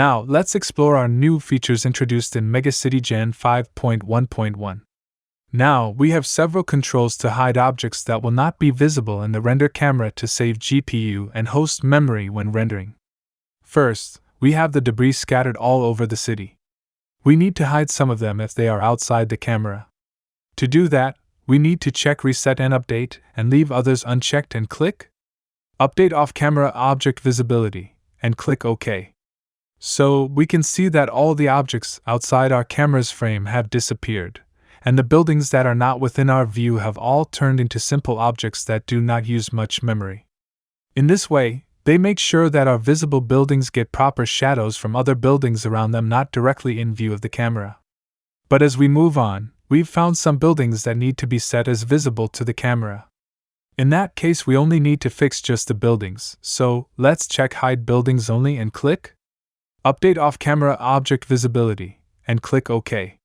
Now, let's explore our new features introduced in MegaCitigen 5.1.1. Now, we have several controls to hide objects that will not be visible in the render camera to save GPU and host memory when rendering. First, we have the debris scattered all over the city. We need to hide some of them if they are outside the camera. To do that, we need to check Reset and Update and leave others unchecked and click Update Off-Camera Object Visibility and click OK. So, we can see that all the objects outside our camera's frame have disappeared, and the buildings that are not within our view have all turned into simple objects that do not use much memory. In this way, they make sure that our visible buildings get proper shadows from other buildings around them not directly in view of the camera. But as we move on, we've found some buildings that need to be set as visible to the camera. In that case, we only need to fix just the buildings, so let's check Hide Buildings Only and click Update Off-Camera Object Visibility, and click OK.